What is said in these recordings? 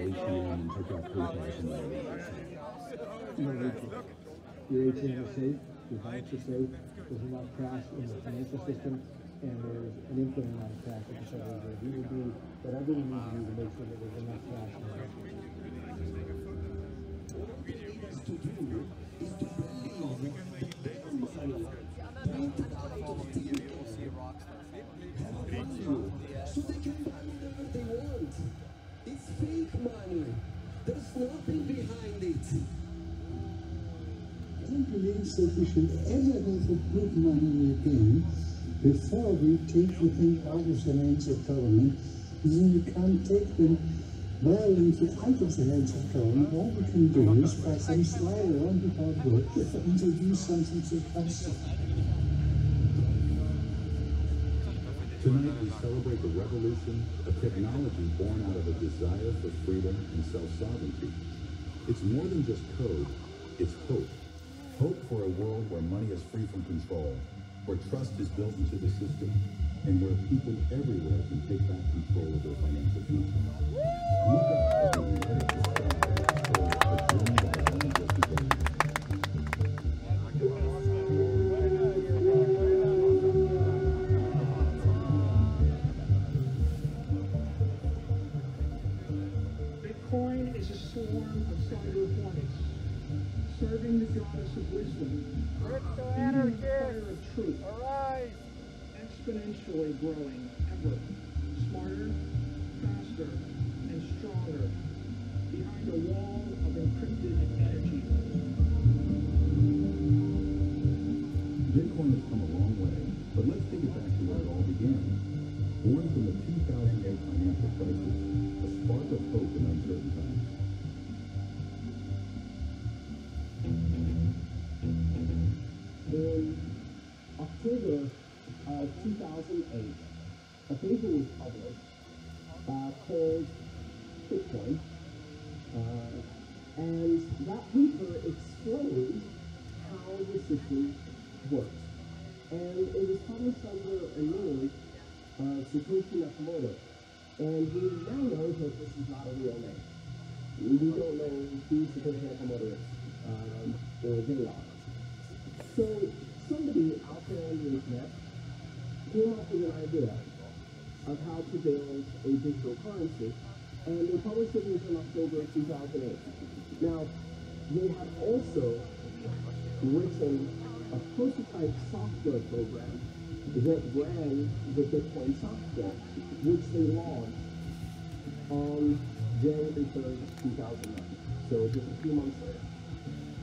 ATM and take out PayPal from there. No leakage. Your ATM is safe, your banks are safe, there's enough cash in the financial system, and there's an infinite amount of cash at the Federal Reserve. We will do whatever we need to do to make sure that there's enough cash in the system. So they can buy whatever they want. It's fake money. There's nothing behind it. I don't believe that we should ever have a good money again before we take the thing out of the hands of government. Then you can't take them violently out of the hands of government. All we can do is, by some sly roundabout way, introduce something to trust. Tonight we celebrate the revolution of technology born out of a desire for freedom and self-sovereignty. It's more than just code, it's hope. Hope for a world where money is free from control, where trust is built into the system, and where people everywhere can take back control of their financial future. Look up as we head to a journey that has only just begun. Bitcoin is a swarm of cyber hornets, serving the goddess of wisdom, feeding the fire of truth, exponentially growing ever smarter, faster, and stronger behind a wall of encrypted energy. Bitcoin has come a long way, but let's take it back to where it all began. Born from the 2008 financial crisis, a spark of hope in uncertain times. In October of 2008, a paper was published called Bitcoin, and that paper explained how the system works. And it was published under a name of Satoshi Nakamoto. And we now know that this is not a real name. We don't know who Satoshi Nakamoto is, or they are. So somebody out there on the internet came up with an idea of how to build a digital currency, and they published it in October of 2008. Now, they had also written a prototype software program that ran the Bitcoin software, which they launched on January 3rd, 2009. So just a few months later.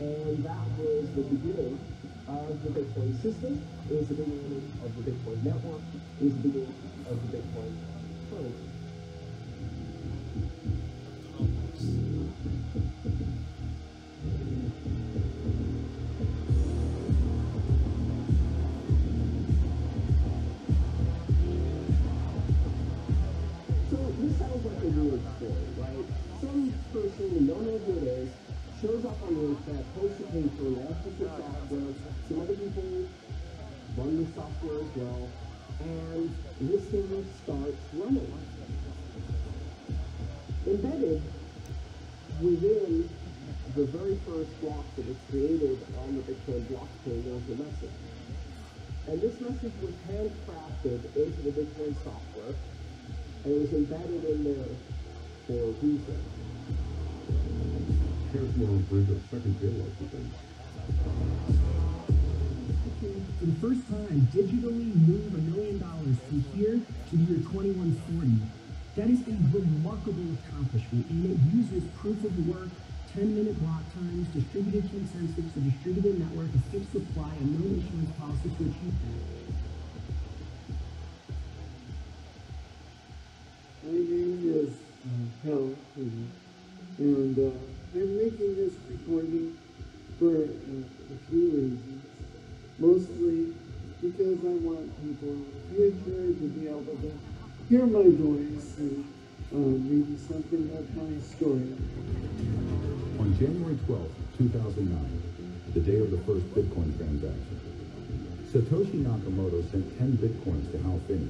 And that was the beginning of the Bitcoin system. It was the beginning of the Bitcoin network. It was the beginning of the Bitcoin currency. So this sounds like a weird story, right? Some person we don't know who it is shows up on the internet, posts a paper, launches the software, some other people run the software as well, and this thing starts running. Embedded within the very first block that was created on the Bitcoin blockchain was a message. And this message was handcrafted into the Bitcoin software, and it was embedded in there for a reason. Here's more on the second deal license. For the first time, digitally move $1 million from here to the year 2140. That is a remarkable accomplishment, and it uses proof of work, 10-minute block times, distributed consensus, a distributed network, a fixed supply, and no insurance policy to achieve that. My name is Hal, and I'm making this recording for a few reasons. Mostly because I want people in the future to be able to hear my voice and maybe something of my story. On January 12th, 2009, the day of the first Bitcoin transaction, Satoshi Nakamoto sent 10 Bitcoins to Hal Finney.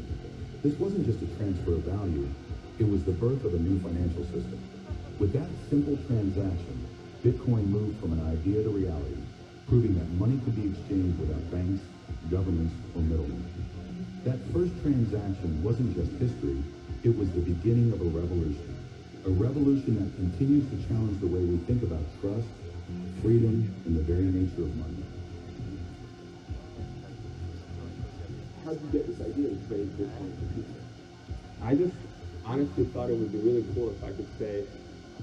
This wasn't just a transfer of value, it was the birth of a new financial system. With that simple transaction, Bitcoin moved from an idea to reality, proving that money could be exchanged without banks, governments, or middlemen. That first transaction wasn't just history, it was the beginning of a revolution. A revolution that continues to challenge the way we think about trust, freedom, and the very nature of money. How did you get this idea to trade Bitcoin for pizza? I just honestly thought it would be really cool if I could say,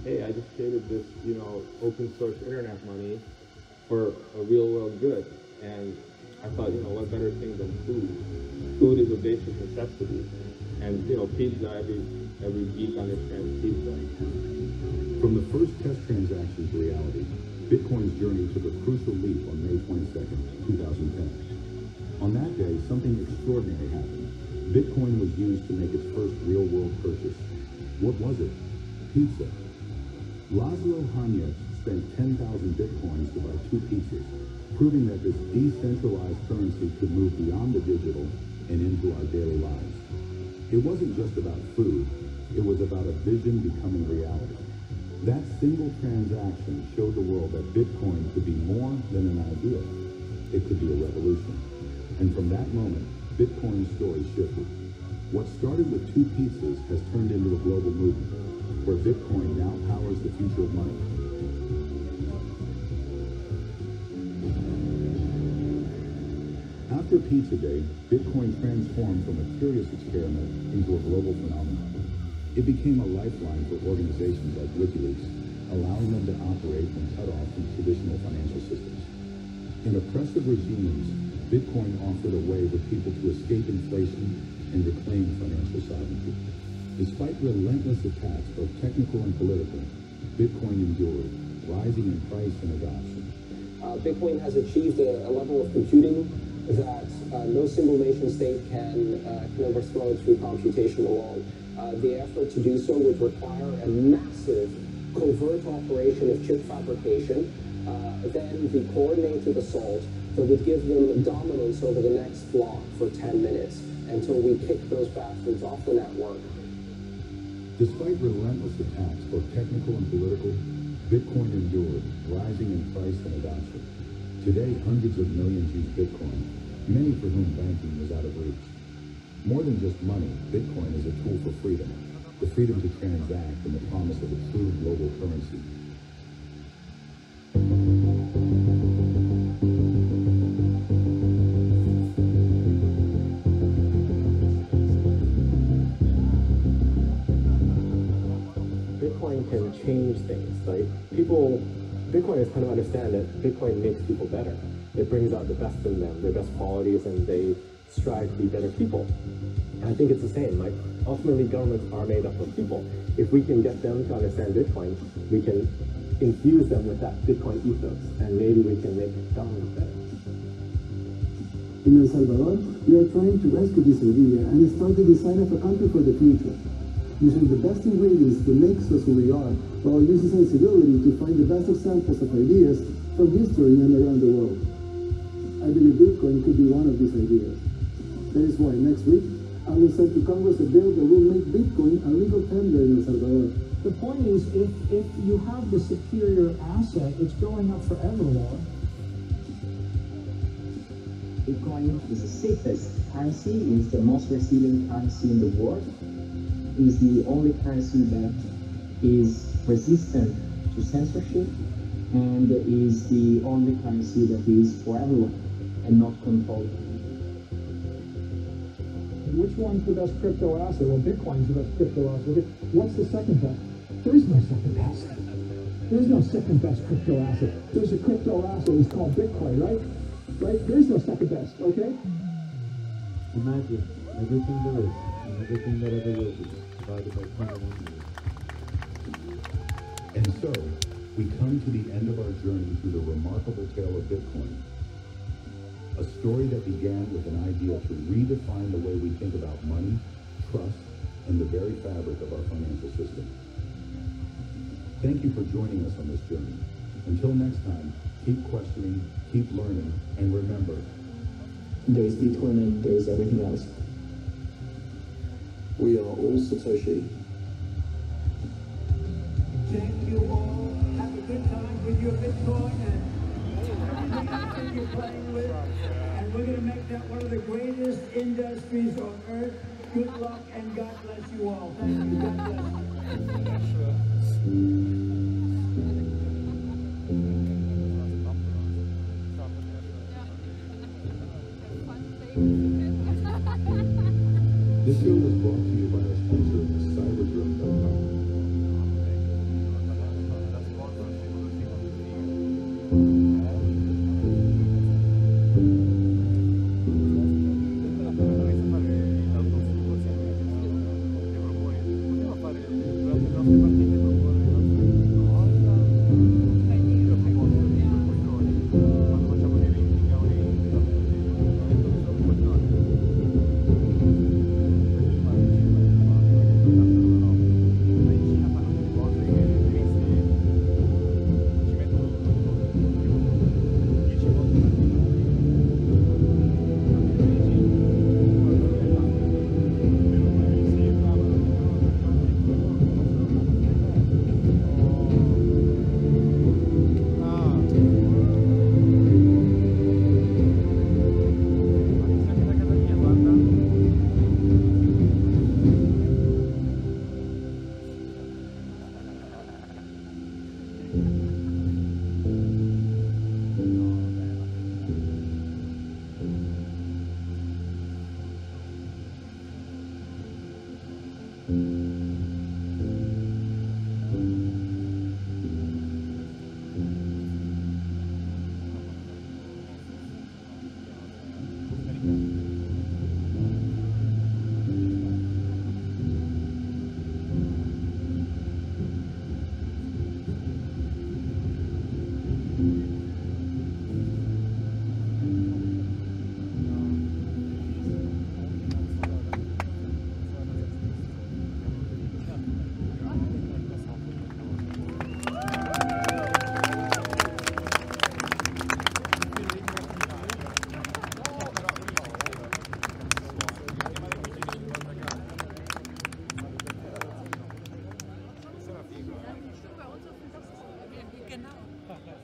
hey, I just traded this, open source internet money for a real world good. And I thought, what better thing than food? Food is a basic necessity. And, pizza, every geek understands pizza. From the first test transaction to reality, Bitcoin's journey took a crucial leap on May 22nd, 2010. On that day, something extraordinary happened. Bitcoin was used to make its first real-world purchase. What was it? Pizza. Laszlo Hanyecz spent 10,000 Bitcoins to buy 2 pizzas, proving that this decentralized currency could move beyond the digital and into our daily lives. It wasn't just about food, it was about a vision becoming reality. That single transaction showed the world that Bitcoin could be more than an idea. It could be a revolution. And from that moment, Bitcoin's story shifted. What started with 2 pizzas has turned into a global movement, where Bitcoin now powers the future of money. After Pizza Day, Bitcoin transformed from a curious experiment into a global phenomenon. It became a lifeline for organizations like WikiLeaks, allowing them to operate when cut off from traditional financial systems. In oppressive regimes, Bitcoin offered a way for people to escape inflation and reclaim financial sovereignty. Despite relentless attacks, both technical and political, Bitcoin endured, rising in price and adoption. Bitcoin has achieved a level of computing that no single nation state can overthrow through computation alone. The effort to do so would require a massive covert operation of chip fabrication, then the coordinated assault that would give them dominance over the next block for 10 minutes until we kick those bastards off the network. Despite relentless attacks, both technical and political, Bitcoin endured, rising in price and adoption. Today, hundreds of millions use Bitcoin, many for whom banking was out of reach. More than just money, Bitcoin is a tool for freedom, the freedom to transact and the promise of a true global currency. Bitcoin can change things. Bitcoiners kind of understand that Bitcoin makes people better. It brings out the best in them, their best qualities, and they strive to be better people. And I think it's the same. Ultimately, governments are made up of people. If we can get them to understand Bitcoin, we can infuse them with that Bitcoin ethos, and maybe we can make governments better. In El Salvador, we are trying to rescue this idea and start the design of a country for the future, using the best ingredients that makes us who we are, while using sensibility to find the best examples of ideas from history and around the world. I believe Bitcoin could be one of these ideas. That is why next week, I will send to Congress a bill that will make Bitcoin a legal tender in El Salvador. The point is, if you have the superior asset, it's going up forever, Laura. Bitcoin is the safest currency, is the most resilient currency in the world, is the only currency that is resistant to censorship, and is the only currency that is for everyone and not controlled. Which one's the best crypto asset? Well, Bitcoin's the best crypto asset. What's the second best? There is no second best. There's no second best crypto asset. There's a crypto asset, it's called Bitcoin, right? Right? There's no second best, okay? Imagine everything there is and everything that ever will be divided by 21 years. And so, we come to the end of our journey through the remarkable tale of Bitcoin. A story that began with an idea to redefine the way we think about money, trust, and the very fabric of our financial system. Thank you for joining us on this journey. Until next time, keep questioning, keep learning, and remember, There is Bitcoin and there is everything else. We are all Satoshi. Thank you all. Have a good time with your Bitcoin and everything you're playing with. And we're going to make that one of the greatest industries on earth. Good luck and God bless you all. Thank you. God bless you. This show was brought to you by our sponsor, Cybergroom.com.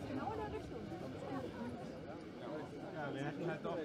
Genau in der Richtung. Ja, wir hätten halt doch